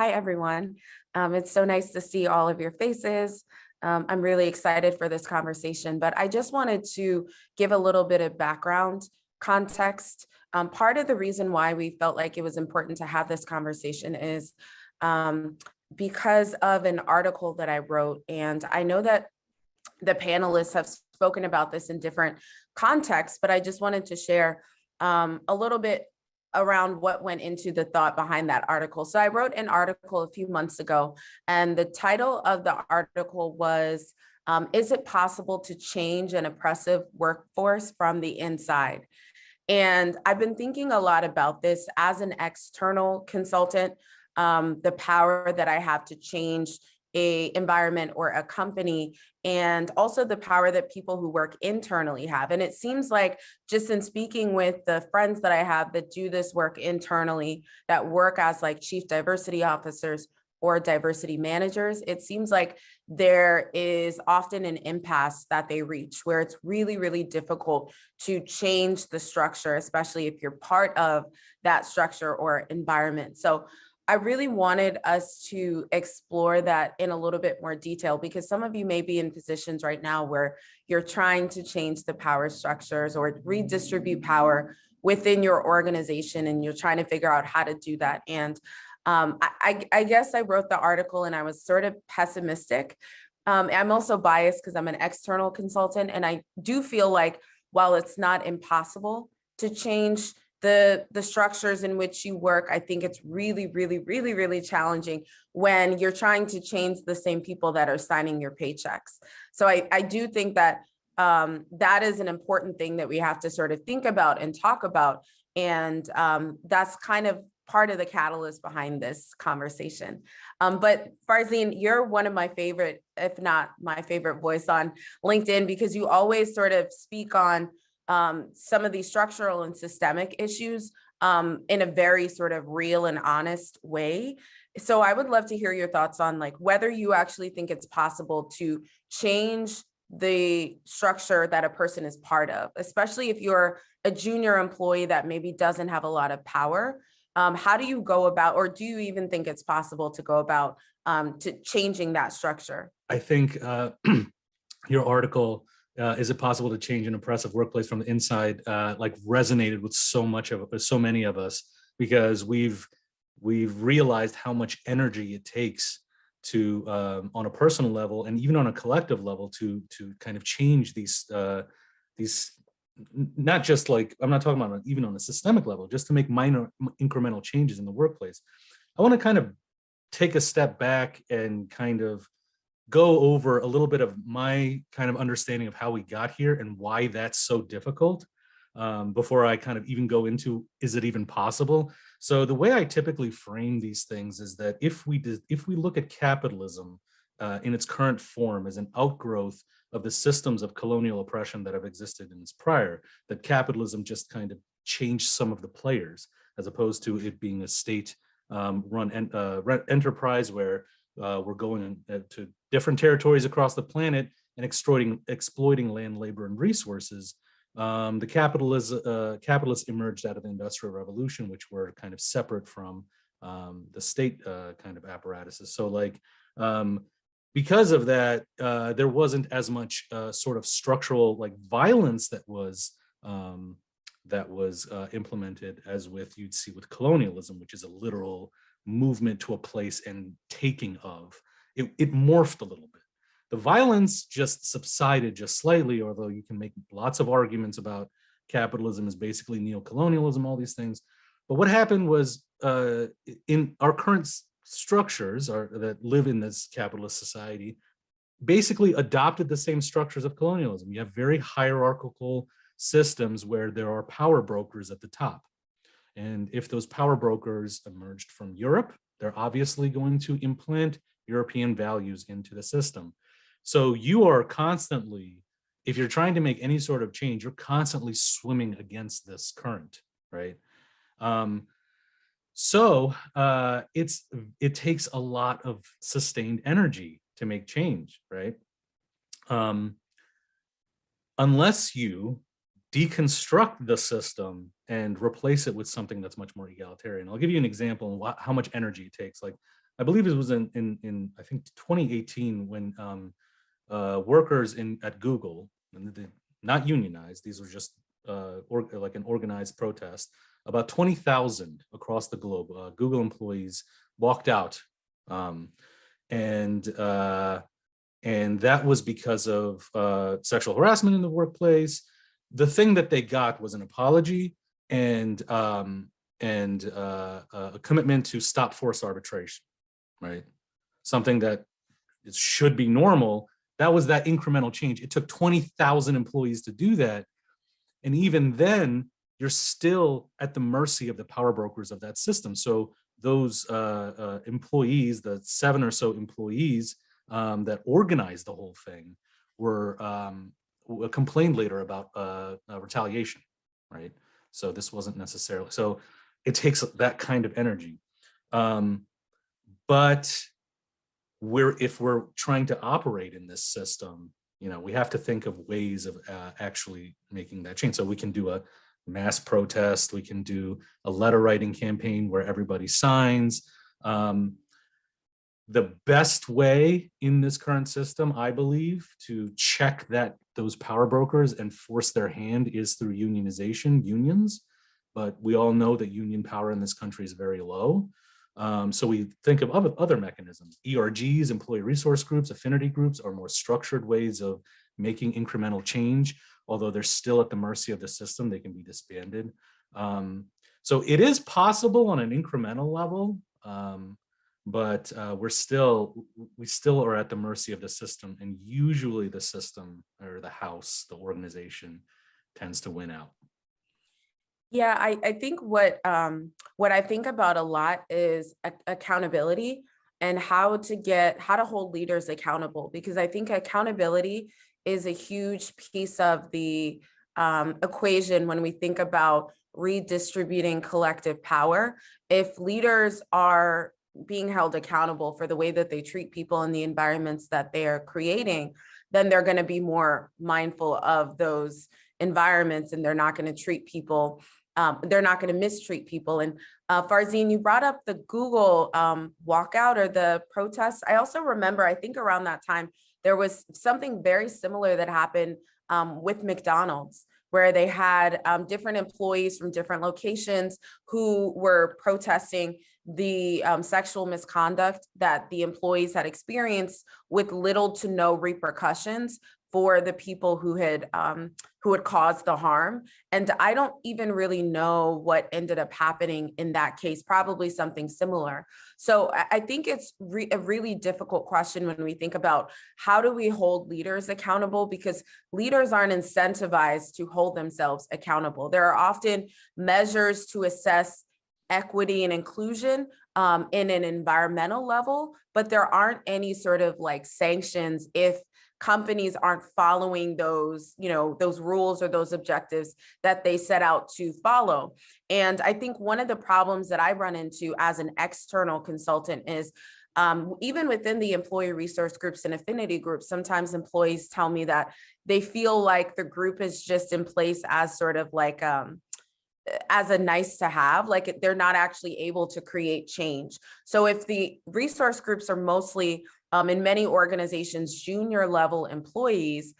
hi, everyone. It's so nice to see all of your faces. I'm really excited for this conversation, but I just wanted to give a little bit of background context. Part of the reason why we felt like it was important to have this conversation is because of an article that I wrote. And I know that the panelists have spoken about this in different contexts, but I just wanted to share a little bit around what went into the thought behind that article. So I wrote an article a few months ago, and the title of the article was, is it possible to change an oppressive workforce from the inside? And I've been thinking a lot about this as an external consultant, the power that I have to change a environment or a company, and also the power that people who work internally have. And it seems like just in speaking with the friends that I have that do this work internally, that work as like chief diversity officers or diversity managers, it seems like there is often an impasse that they reach where it's really, really difficult to change the structure, especially if you're part of that structure or environment. So I really wanted us to explore that in a little bit more detail, because some of you may be in positions right now where you're trying to change the power structures or redistribute power within your organization, and you're trying to figure out how to do that. And I guess I wrote the article and I was sort of pessimistic. I'm also biased because I'm an external consultant, and I do feel like while it's not impossible to change the structures in which you work, I think it's really, really, really, really challenging when you're trying to change the same people that are signing your paychecks. So I do think that that is an important thing that we have to sort of think about and talk about. And that's kind of part of the catalyst behind this conversation. But Farzin, you're one of my favorite, if not my favorite voice on LinkedIn, because you always sort of speak on some of these structural and systemic issues in a very sort of real and honest way. So I would love to hear your thoughts on like whether you actually think it's possible to change the structure that a person is part of, especially if you're a junior employee that maybe doesn't have a lot of power. How do you go about, or do you even think it's possible to go about to changing that structure? I think your article, is it possible to change an oppressive workplace from the inside, like resonated with so many of us, because we've realized how much energy it takes to, on a personal level and even on a collective level, to kind of change these, not just like, I'm not talking about even on a systemic level, just to make minor incremental changes in the workplace. I want to kind of take a step back and kind of go over a little bit of my kind of understanding of how we got here and why that's so difficult, before I kind of even go into, is it even possible? So the way I typically frame these things is that if we look at capitalism in its current form as an outgrowth of the systems of colonial oppression that have existed in its prior, that capitalism just kind of changed some of the players, as opposed to it being a state run enterprise where we're going to different territories across the planet and exploiting land, labor, and resources. The capitalists emerged out of the Industrial Revolution, which were kind of separate from the state kind of apparatuses. So like, because of that, there wasn't as much sort of structural like violence that was implemented as you'd see with colonialism, which is a literal movement to a place and taking of. It morphed a little bit. The violence just subsided just slightly, although you can make lots of arguments about capitalism is basically neocolonialism, all these things. But what happened was, in our current structures that live in this capitalist society, basically adopted the same structures of colonialism. You have very hierarchical systems where there are power brokers at the top. And if those power brokers emerged from Europe, they're obviously going to implant European values into the system. So you are constantly, if you're trying to make any sort of change, you're constantly swimming against this current, right? It takes a lot of sustained energy to make change, right? Unless you deconstruct the system and replace it with something that's much more egalitarian. I'll give you an example of how much energy it takes. Like, I believe it was in I think 2018 when workers at Google, and not unionized, these were just like an organized protest, about 20,000 across the globe, Google employees walked out, and that was because of sexual harassment in the workplace. The thing that they got was an apology and a commitment to stop forced arbitration, right? Something that should be normal. That was that incremental change. It took 20,000 employees to do that. And even then, you're still at the mercy of the power brokers of that system. So those employees, the 7 or so employees that organized the whole thing, were complained later about retaliation, right? So this wasn't necessarily, so it takes that kind of energy. But if we're trying to operate in this system, we have to think of ways of actually making that change. So we can do a mass protest, we can do a letter writing campaign where everybody signs. The best way in this current system, I believe, to check that those power brokers and force their hand is through unionization, unions. But we all know that union power in this country is very low. So we think of other mechanisms. ERGs, employee resource groups, affinity groups, are more structured ways of making incremental change. Although they're still at the mercy of the system, they can be disbanded. So it is possible on an incremental level, but we still are at the mercy of the system. And usually the system or the house, the organization, tends to win out. Yeah, I think what I think about a lot is accountability and how to hold leaders accountable, because I think accountability is a huge piece of the equation when we think about redistributing collective power. If leaders are being held accountable for the way that they treat people in the environments that they are creating, then they're going to be more mindful of those environments, and they're not going to treat people they're not going to mistreat people. And Farzin, you brought up the Google walkout or the protests. I also remember, I think around that time, there was something very similar that happened with McDonald's, where they had different employees from different locations who were protesting the sexual misconduct that the employees had experienced with little to no repercussions for the people who had caused the harm. And I don't even really know what ended up happening in that case, probably something similar. So I think it's a really difficult question when we think about how do we hold leaders accountable, because leaders aren't incentivized to hold themselves accountable. There are often measures to assess equity and inclusion in an environmental level, but there aren't any sort of like sanctions if companies aren't following those, those rules or those objectives that they set out to follow. And I think one of the problems that I run into as an external consultant is even within the employee resource groups and affinity groups, sometimes employees tell me that they feel like the group is just in place as sort of like as a nice to have, like they're not actually able to create change. So if the resource groups are mostly in many organizations, junior level employees,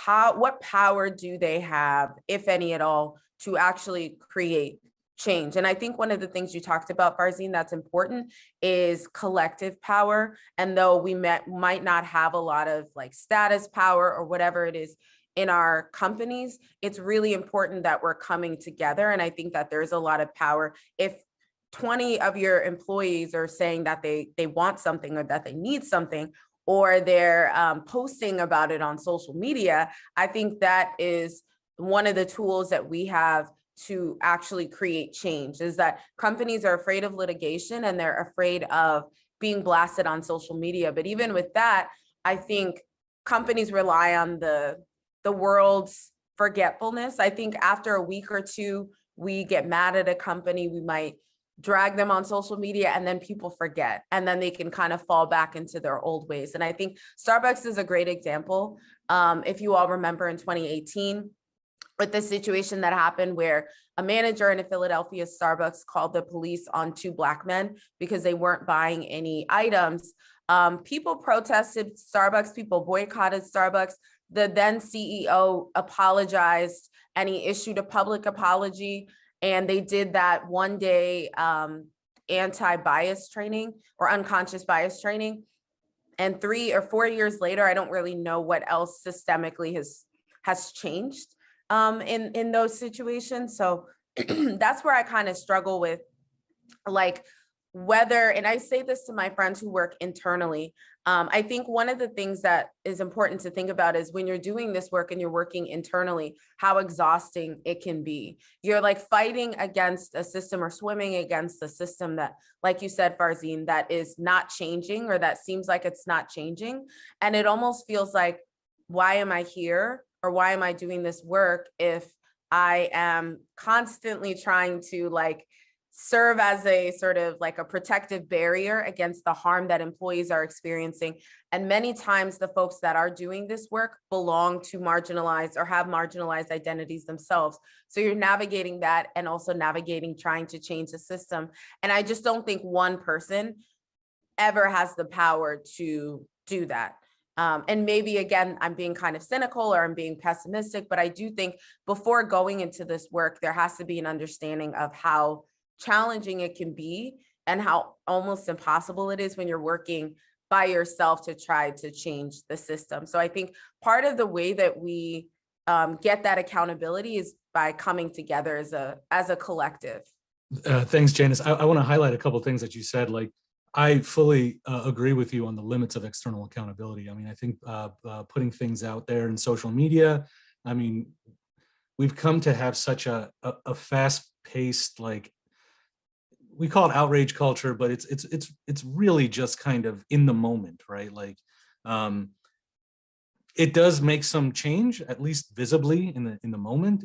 what power do they have, if any at all, to actually create change? And I think one of the things you talked about, Farzin, that's important is collective power. And though we might not have a lot of like status power or whatever it is in our companies, it's really important that we're coming together. And I think that there's a lot of power if 20 of your employees are saying that they want something or that they need something, or they're posting about it on social media. I think that is one of the tools that we have to actually create change, is that companies are afraid of litigation and they're afraid of being blasted on social media. But even with that, I think companies rely on the world's forgetfulness. I think after a week or two, we get mad at a company, we might drag them on social media, and then people forget, and then they can kind of fall back into their old ways. And I think Starbucks is a great example. If you all remember in 2018, with the situation that happened where a manager in a Philadelphia Starbucks called the police on two Black men because they weren't buying any items. People protested Starbucks, people boycotted Starbucks. The then CEO apologized and he issued a public apology. And they did that one day anti-bias training or unconscious bias training. And 3 or 4 years later, I don't really know what else systemically has changed in those situations. So that's where I kind of struggle with, like, whether, and I say this to my friends who work internally, I think one of the things that is important to think about is when you're doing this work and you're working internally, how exhausting it can be. You're like fighting against a system or swimming against a system that, like you said, Farzin, that is not changing, or that seems like it's not changing. And it almost feels like, why am I here? Or why am I doing this work if I am constantly trying to like serve as a sort of like a protective barrier against the harm that employees are experiencing. And many times the folks that are doing this work belong to marginalized or have marginalized identities themselves. So you're navigating that and also navigating trying to change the system. And I just don't think one person ever has the power to do that. And maybe, again, I'm being kind of cynical or I'm being pessimistic, but I do think before going into this work, there has to be an understanding of how challenging it can be and how almost impossible it is when you're working by yourself to try to change the system. So I think part of the way that we get that accountability is by coming together as a collective. Thanks, Janice. I want to highlight a couple of things that you said. Like, I fully agree with you on the limits of external accountability. I mean, I think putting things out there in social media, I mean, we've come to have such a fast-paced, like, we call it outrage culture, but it's really just kind of in the moment, right? Like, it does make some change, at least visibly in the moment.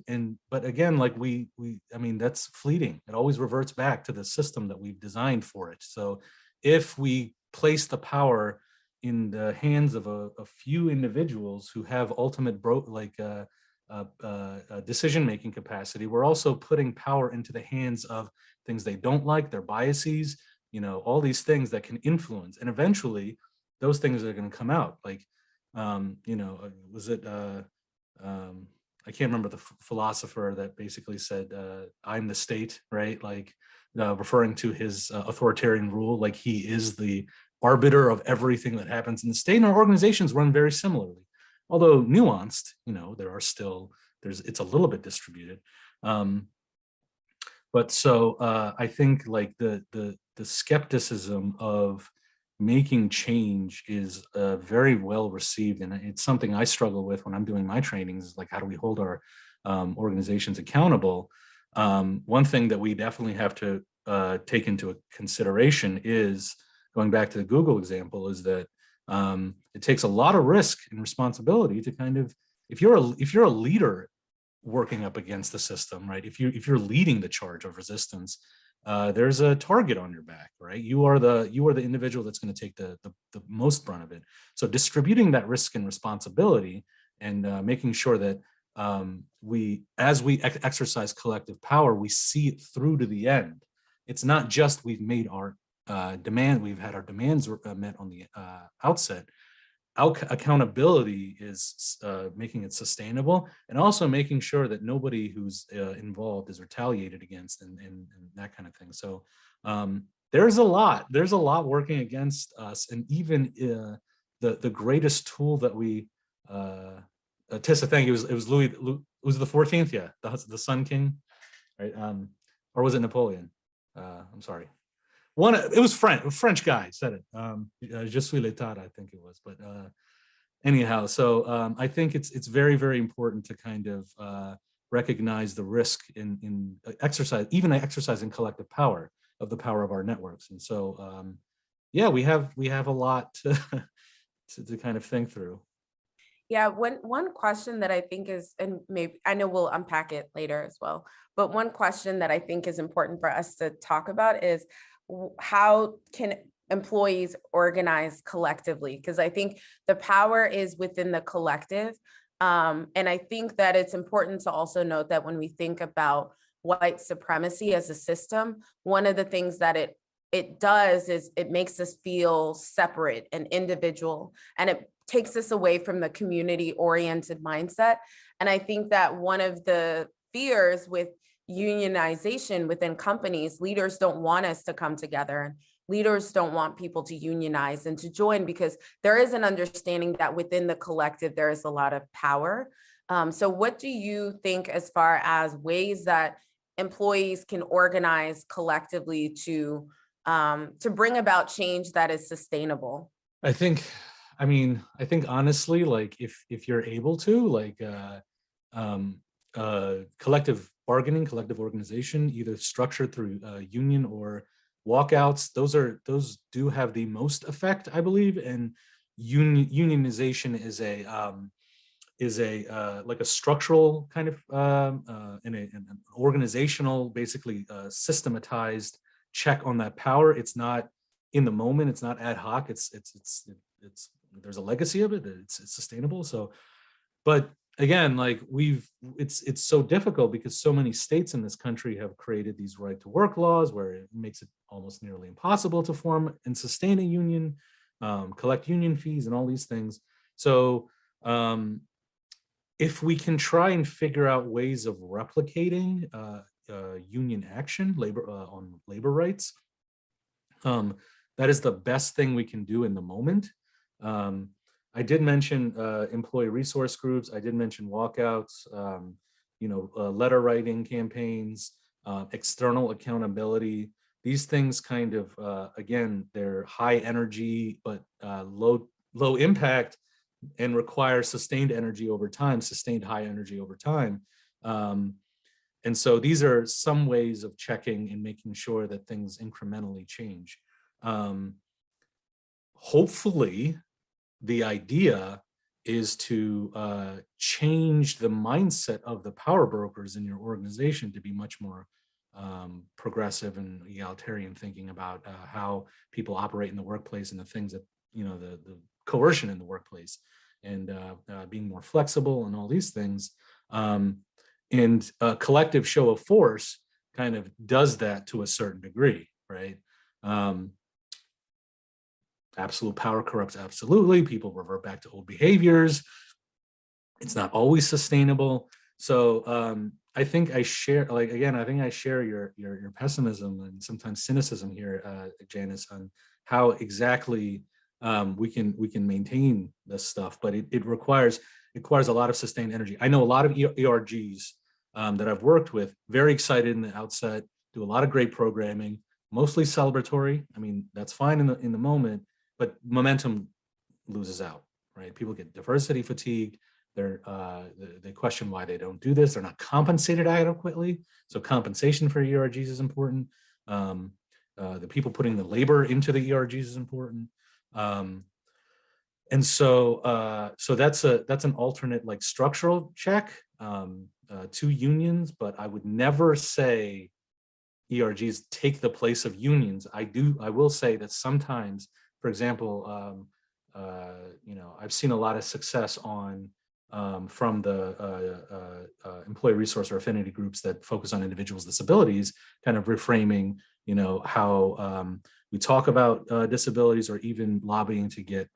But again, like I mean, that's fleeting. It always reverts back to the system that we've designed for it. So if we place the power in the hands of a few individuals who have ultimate decision-making capacity, we're also putting power into the hands of things they don't like, their biases, all these things that can influence. And eventually those things are going to come out. Like, was it, I can't remember the philosopher that basically said, I'm the state, right? Like, referring to his authoritarian rule, like he is the arbiter of everything that happens in the state. And our organizations run very similarly, although nuanced, it's a little bit distributed. But so I think like the skepticism of making change is very well received. And it's something I struggle with when I'm doing my trainings, is like, how do we hold our organizations accountable? One thing that we definitely have to take into consideration is, going back to the Google example, is that it takes a lot of risk and responsibility to kind of, if you're a leader working up against the system, right? If you're leading the charge of resistance, there's a target on your back, right? You are the individual that's going to take the most brunt of it. So distributing that risk and responsibility, and making sure that as we exercise collective power, we see it through to the end. It's not just we've made our we've had our demands met on the outset. Accountability is making it sustainable, and also making sure that nobody who's involved is retaliated against, and that kind of thing. So there's a lot working against us, and even the greatest tool that we Tissa, thank you. It was Louis. It was the 14th, yeah, the Sun King, right? Or was it Napoleon? I'm sorry. It was French guy said it. Je suis l'état, I think it was. But anyhow, so I think it's very, very important to kind of recognize the risk in exercising collective power, of the power of our networks. And so yeah, we have a lot to kind of think through. Yeah, one question that I think is, and maybe I know we'll unpack it later as well, but one question that I think is important for us to talk about is, how can employees organize collectively? Because I think the power is within the collective. And I think that it's important to also note that when we think about white supremacy as a system, one of the things that it does is it makes us feel separate and individual, and it takes us away from the community-oriented mindset. And I think that one of the fears with unionization within companies, leaders don't want us to come together, and leaders don't want people to unionize and to join, because there is an understanding that within the collective, there is a lot of power. So what do you think as far as ways that employees can organize collectively to bring about change that is sustainable? I think, I think honestly, like if you're able to, like collective bargaining, collective organization, either structured through union or walkouts, those do have the most effect, I believe. And unionization is a like a structural kind of an organizational, basically systematized check on that power. It's not in the moment. It's not ad hoc. It's there's a legacy of it. It's sustainable. So, but again, like it's so difficult because so many states in this country have created these right to work laws where it makes it almost nearly impossible to form and sustain a union, collect union fees and all these things. So if we can try and figure out ways of replicating union action, on labor rights, that is the best thing we can do in the moment. I did mention employee resource groups. I did mention walkouts, letter writing campaigns, external accountability. These things kind of, again, they're high energy, but low impact, and require sustained energy over time, sustained high energy over time. And so these are some ways of checking and making sure that things incrementally change. Hopefully, the idea is to change the mindset of the power brokers in your organization to be much more progressive and egalitarian, thinking about how people operate in the workplace and the things that, the coercion in the workplace, and being more flexible and all these things. And a collective show of force kind of does that to a certain degree, right? Absolute power corrupts absolutely. People revert back to old behaviors. It's not always sustainable. So I think I share, I think I share your pessimism and sometimes cynicism here, Janice, on how exactly we can maintain this stuff, but it requires a lot of sustained energy. I know a lot of ERGs that I've worked with, very excited in the outset, do a lot of great programming, mostly celebratory. I mean, that's fine in the moment, but momentum loses out, right? People get diversity fatigue. They question why they don't do this. They're not compensated adequately. So compensation for ERGs is important. The people putting the labor into the ERGs is important. And so that's an alternate, like, structural check to unions, but I would never say ERGs take the place of unions. I will say that sometimes, for example, I've seen a lot of success from the employee resource or affinity groups that focus on individuals' disabilities, kind of reframing, how we talk about disabilities, or even lobbying to get,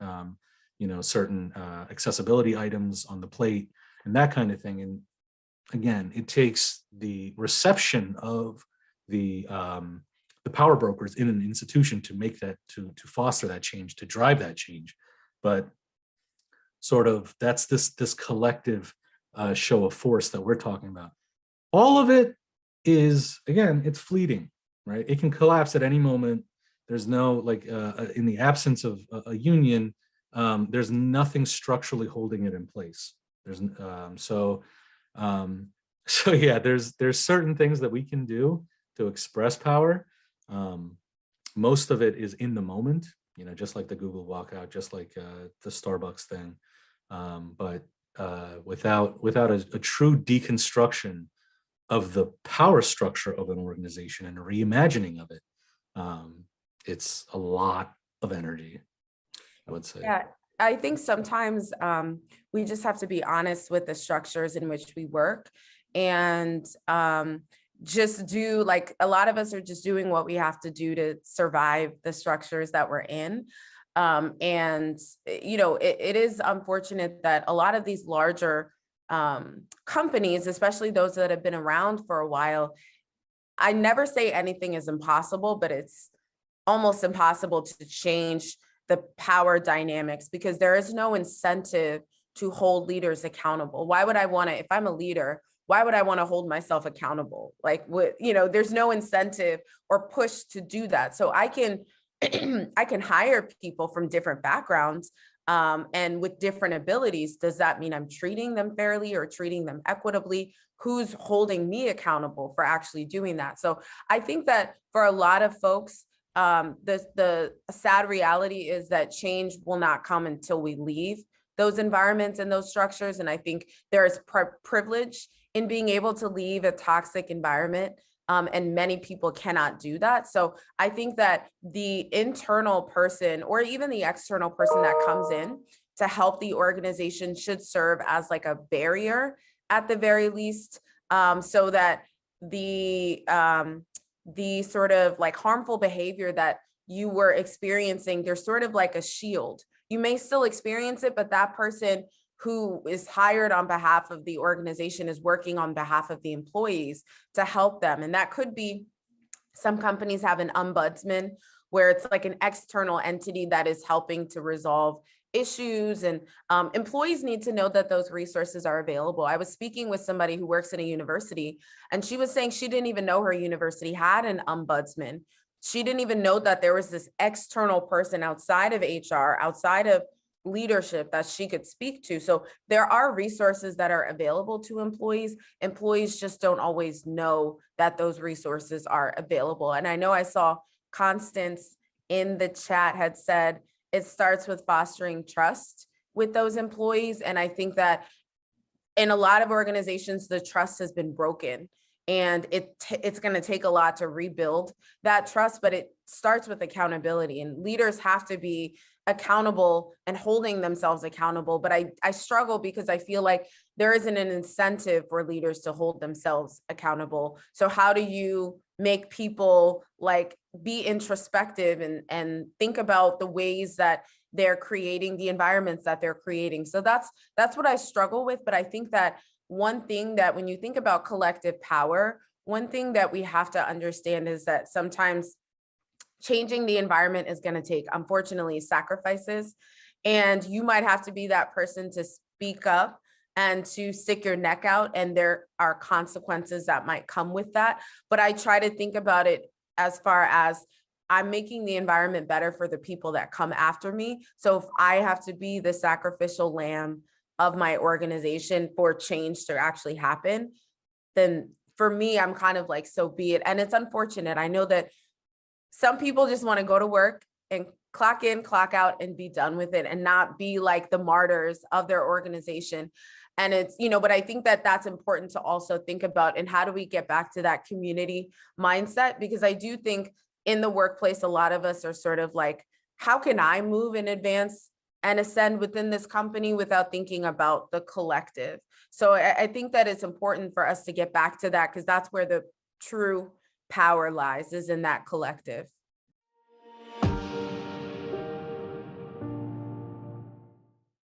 certain accessibility items on the plate and that kind of thing. And again, it takes the reception of the power brokers in an institution to make that, to foster that change, to drive that change. But sort of that's this collective show of force that we're talking about. All of it is, again, it's fleeting, right? It can collapse at any moment. There's no, in the absence of a union, there's nothing structurally holding it in place. There's so yeah, there's certain things that we can do to express power. Most of it is in the moment, just like the Google walkout, just like the Starbucks thing. But without a true deconstruction of the power structure of an organization and a reimagining of it, it's a lot of energy, I would say. Yeah, I think sometimes we just have to be honest with the structures in which we work, and just do, like, a lot of us are just doing what we have to do to survive the structures that we're in. And it is unfortunate that a lot of these larger companies, especially those that have been around for a while, I never say anything is impossible, but it's almost impossible to change the power dynamics, because there is no incentive to hold leaders accountable. Why would I want to, if I'm a leader, why would I want to hold myself accountable? Like, there's no incentive or push to do that. So I can I can hire people from different backgrounds and with different abilities. Does that mean I'm treating them fairly or treating them equitably? Who's holding me accountable for actually doing that? So I think that for a lot of folks, the sad reality is that change will not come until we leave those environments and those structures. And I think there is privilege in being able to leave a toxic environment. And many people cannot do that. So I think that the internal person or even the external person that comes in to help the organization should serve as like a barrier at the very least, so that the sort of like harmful behavior that you were experiencing, there's sort of like a shield. You may still experience it, but that person who is hired on behalf of the organization is working on behalf of the employees to help them. And that could be, some companies have an ombudsman where it's like an external entity that is helping to resolve issues, and employees need to know that those resources are available. I was speaking with somebody who works in a university, and she was saying she didn't even know her university had an ombudsman. She didn't even know that there was this external person outside of HR, outside of leadership, that she could speak to. So there are resources that are available to employees. Employees just don't always know that those resources are available. And I know I saw Constance in the chat had said it starts with fostering trust with those employees. And I think that in a lot of organizations, the trust has been broken, and it's going to take a lot to rebuild that trust, but it starts with accountability, and leaders have to be accountable and holding themselves accountable. But I struggle because I feel like there isn't an incentive for leaders to hold themselves accountable. So how do you make people like be introspective and think about the ways that they're creating the environments that they're creating? So that's what I struggle with. But I think that one thing that when you think about collective power, one thing that we have to understand is that sometimes changing the environment is going to take, unfortunately, sacrifices. And you might have to be that person to speak up and to stick your neck out. And there are consequences that might come with that. But I try to think about it as far as I'm making the environment better for the people that come after me. So if I have to be the sacrificial lamb of my organization for change to actually happen, then for me, I'm kind of like, so be it. And it's unfortunate. I know that some people just want to go to work and clock in, clock out, and be done with it and not be like the martyrs of their organization. And it's, but I think that that's important to also think about. And how do we get back to that community mindset? Because I do think in the workplace, a lot of us are sort of like, how can I move and advance and ascend within this company without thinking about the collective? So I think that it's important for us to get back to that, because that's where the true power lies, is in that collective.